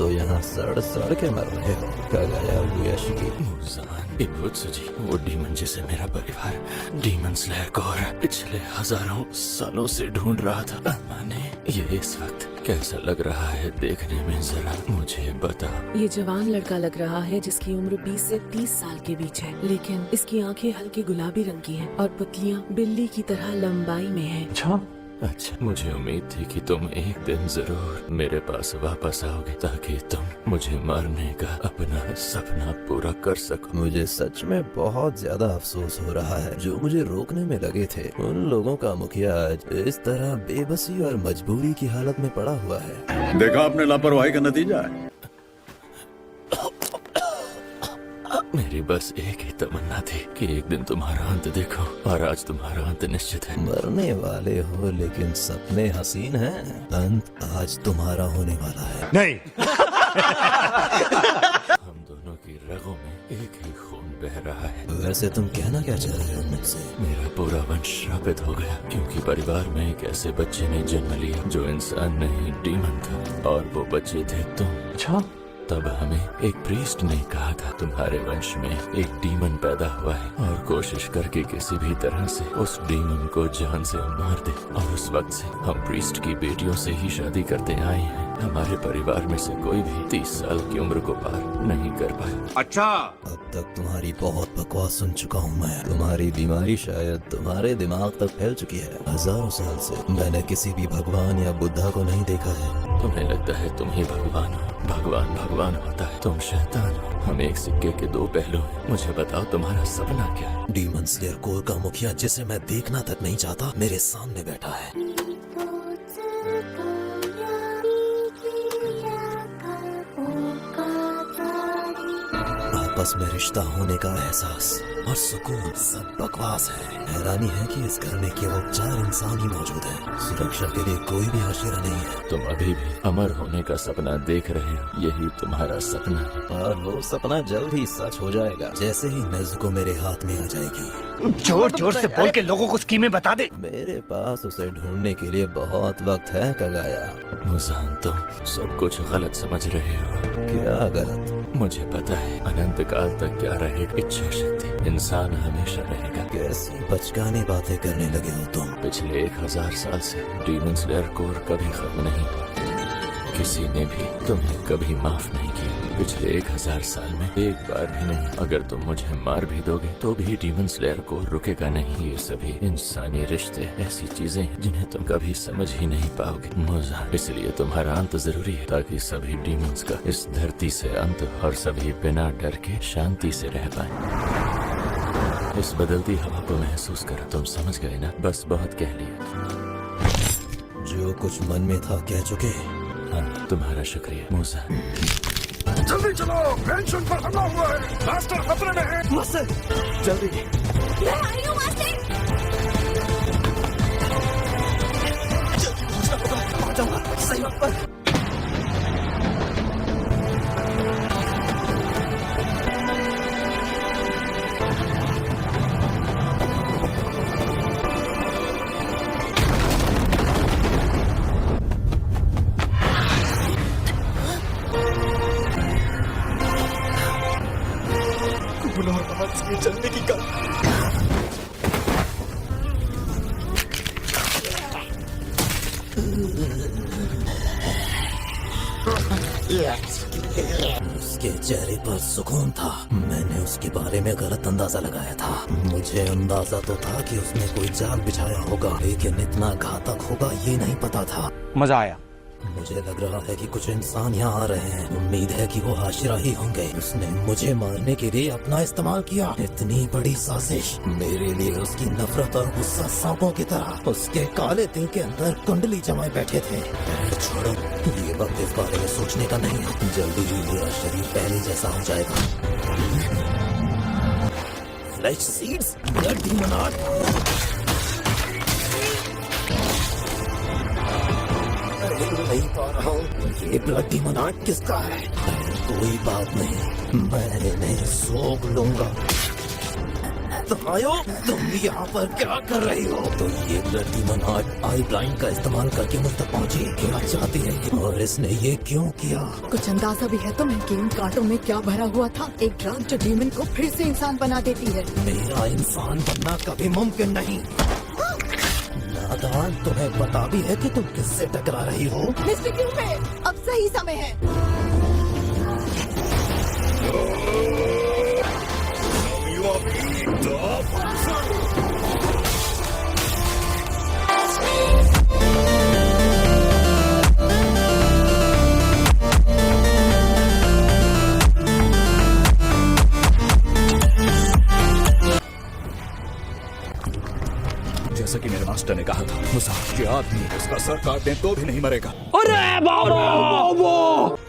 तो यहाँ सड़ सड़ के मर रहे हो। कगाया वुयाशिकी। मुजान इबुत्सुजी, वो डीमन जिसे मेरा परिवार डीमन स्लेयर कोर पिछले हजारों सालों से ढूंढ रहा था। माने ये इस वक्त कैसा लग रहा है देखने में, जरा मुझे बता। ये जवान लड़का लग रहा है जिसकी उम्र 20 से 30 साल के बीच है, लेकिन इसकी आंखें हल्के गुलाबी रंग की हैं और पुतलियां बिल्ली की तरह लंबाई में हैं। अच्छा, मुझे उम्मीद थी कि तुम एक दिन जरूर मेरे पास वापस आओगे ताकि तुम मुझे मारने का अपना सपना पूरा कर सको। मुझे सच में बहुत ज्यादा अफसोस हो रहा है जो मुझे रोकने में लगे थे। उन लोगों का मुखिया आज इस तरह बेबसी और मजबूरी की हालत में पड़ा हुआ है। देखा आपने लापरवाही का नतीजा है। मेरी बस एक ही तमन्ना थी कि एक दिन तुम्हारा अंत देखो, और आज तुम्हारा अंत निश्चित है। मरने वाले हो लेकिन सपने हसीन हैं। अंत आज तुम्हारा होने वाला है। नहीं। हम दोनों की रगों में एक ही खून बह रहा है। वैसे तुम कहना क्या चाह रहे हो मुझसे? मेरा पूरा वंश श्रापित हो गया क्योंकि परिवार में एक ऐसे बच्चे ने जन्म लिया जो इंसान नहीं डीमन था, और वो बच्चे थे तुम। अच्छा, तब हमें एक प्रीस्ट ने कहा था तुम्हारे वंश में एक डीमन पैदा हुआ है, और कोशिश करके किसी भी तरह से उस डीमन को जान से मार दे। और उस वक्त से हम प्रीस्ट की बेटियों से ही शादी करते आए हैं। हमारे परिवार में से कोई भी 30 साल की उम्र को पार नहीं कर पाया। अच्छा, अब तक तुम्हारी बहुत बकवास सुन चुका हूँ मैं। तुम्हारी बीमारी शायद तुम्हारे दिमाग तक फैल चुकी है। हजारों साल से मैंने किसी भी भगवान या बुद्धा को नहीं देखा है। तुम्हें लगता है तुम ही भगवान हो। भगवान भगवान होता है, तुम शैतान हो। हम एक सिक्के के दो पहलू हैं। मुझे बताओ तुम्हारा सपना क्या है? डीमन स्लेयर कोर का मुखिया जिसे मैं देखना तक नहीं चाहता मेरे सामने बैठा है। आपस में रिश्ता होने का एहसास और सुकून सब बकवास है। हैरानी है कि इस घर में केवल 4 इंसान ही मौजूद हैं। सुरक्षा के लिए कोई भी हाशिरा नहीं है। तुम अभी भी अमर होने का सपना देख रहे हो। यही तुम्हारा सपना है, और वो सपना जल्द ही सच हो जाएगा जैसे ही नेज़ुको मेरे हाथ में आ जाएगी। जोर जोर से बोल के लोगों को स्कीमें बता दे। मेरे पास उसे ढूंढने के लिए बहुत वक्त है कगाया। मुजान, तुम सब कुछ गलत समझ रहे हो। क्या गलत? मुझे पता है अनंत काल तक क्या रहेगा इच्छा शक्ति। इंसान हमेशा रहेगा। कैसी बचकानी बातें करने लगे हो तुम? पिछले 1000 साल से डीमन स्लेयर कोर कभी खत्म नहीं हुआ। किसी ने भी तुम्हें कभी माफ नहीं किया। पिछले 1000 साल में एक बार भी नहीं। अगर तुम मुझे मार भी दोगे तो भी डीमन स्लेयर कोर रुकेगा नहीं। ये सभी इंसानी रिश्ते ऐसी चीजें हैं जिन्हें तुम कभी समझ ही नहीं पाओगे मुजा। इसलिए तुम्हारा अंत जरूरी है ताकि सभी डीमंस का इस धरती से अंत और सभी बिना डर के शांति से रह पाए। इस बदलती हवा को महसूस करो। तुम समझ गए ना? बस बहुत कह लिया। जो कुछ मन में था कह चुके। हाँ, तुम्हारा शुक्रिया मूसा। जल्दी चलो, पेंशन पर हमला हुआ है। मास्टर खतरे में है। मास्टर, जल्दी। मैं आ रही हूँ मास्टर। आ जाऊंगा सही वक्त पर। चलने की कर। उसके चेहरे पर सुकून था। मैंने उसके बारे में गलत अंदाजा लगाया था। मुझे अंदाजा तो था कि उसने कोई जाल बिछाया होगा, लेकिन इतना घातक होगा ये नहीं पता था। मजा आया। मुझे लग रहा है कि कुछ इंसान यहाँ आ रहे हैं। उम्मीद है कि वो हाशिरा ही होंगे। उसने मुझे मारने के लिए अपना इस्तेमाल किया। इतनी बड़ी साजिश। मेरे लिए उसकी नफरत और गुस्सा सांपों की तरह उसके काले दिल के अंदर कुंडली जमाए बैठे थे। छोड़ो, ये वक्त इस बारे में सोचने का नहीं है। जल्दी ही मेरा शरीर पहले जैसा हो जाएगा। Flash seeds, blood demon art. नहीं पा रहा हूँ ये ब्लड डीमन आर्ट किसका है। कोई बात नहीं, मैं इन्हें सोख लूंगा। तुम आयो, तुम यहाँ पर क्या कर रही हो? तो ये blood demon heart I blind का इस्तेमाल करके मुझ तक पहुँची, क्या चाहती है ये? और इसने ये क्यों किया? कुछ अंदाजा भी है तुम्हें कि इन कांटों में क्या भरा हुआ था? एक ड्रग जो डीमन को फिर से इंसान बना देती है। मेरा इंसान बनना कभी मुमकिन नहीं। नादान, तुम्हें पता भी है कि तुम किससे टकरा रही हो? मिस्टर क्यूपे, अब सही समय है। जैसा कि मेरे मास्टर ने कहा था, मुसाफ के आदमी उसका सर काट दें तो भी नहीं मरेगा।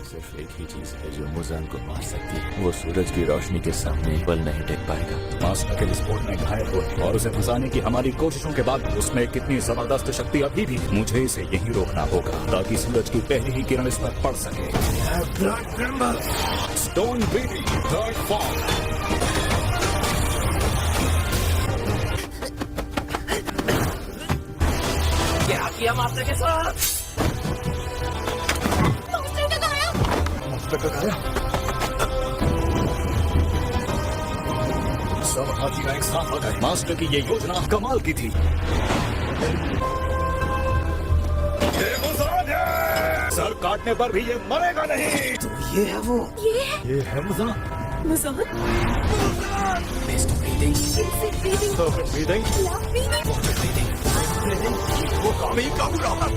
सिर्फ एक ही चीज है जो मुजान को मार सकती है, वो सूरज की रोशनी के सामने पल नहीं टिक पाएगा। मास्टर के विस्फोट में घायल हुए और उसे फंसाने की हमारी कोशिशों के बाद उसमें कितनी जबरदस्त शक्ति अभी भी, मुझे इसे यहीं रोकना होगा ताकि सूरज की पहली ही किरण इस पर पड़ सके। Stone breathing third form. क्या किया मास्टर के साथ? सब हाथी एक साथ हो गए। मास्टर की ये योजना कमाल की थी। सर काटने पर भी ये मरेगा नहीं। तो ये है वो। ये है मुजान। मुजान, वो काम ही काम रहा।